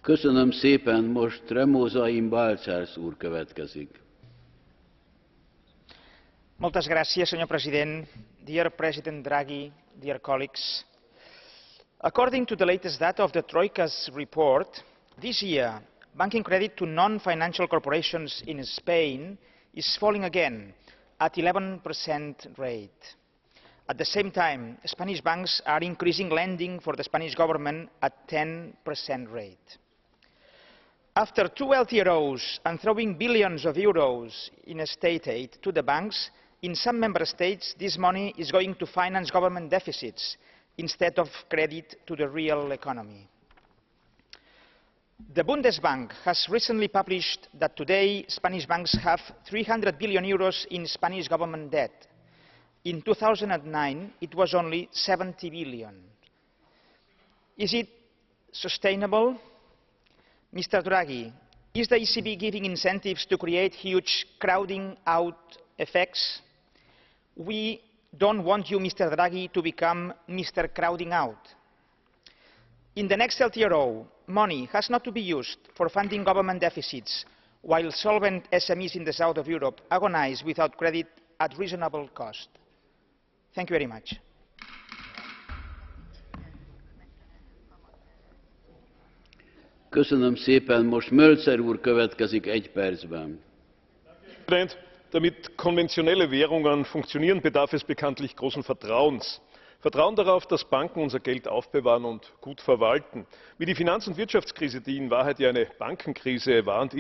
Köszönöm szépen, most Remózain Balcsárs úr következik. Moltes gràcies, senyor president. Dear President Draghi, dear colleagues. According to the latest data of the Troika's report, this year, banking credit to non-financial corporations in Spain is falling again at 11% rate. At the same time, Spanish banks are increasing lending for the Spanish government at 10% rate. After two LTROs and throwing billions of euros in state aid to the banks, in some member states this money is going to finance government deficits instead of credit to the real economy. The Bundesbank has recently published that today Spanish banks have 300 billion euros in Spanish government debt. In 2009, it was only 70 billion. Is it sustainable? Mr. Draghi, is the ECB giving incentives to create huge crowding out effects? We don't want you, Mr. Draghi, to become Mr. Crowding Out. In the next LTRO, money has not to be used for funding government deficits, while solvent SMEs in the south of Europe agonize without credit at reasonable cost. Thank you very much. Köszönöm szépen, most Mölzer úr következik 1 percben. Herr Präsident, damit konventionelle Währungen funktionieren, bedarf es bekanntlich großen Vertrauens. Vertrauen darauf, dass Banken unser Geld aufbewahren und gut verwalten. Wie die Finanz- und Wirtschaftskrise, die in Wahrheit ja eine Bankenkrise war und ist,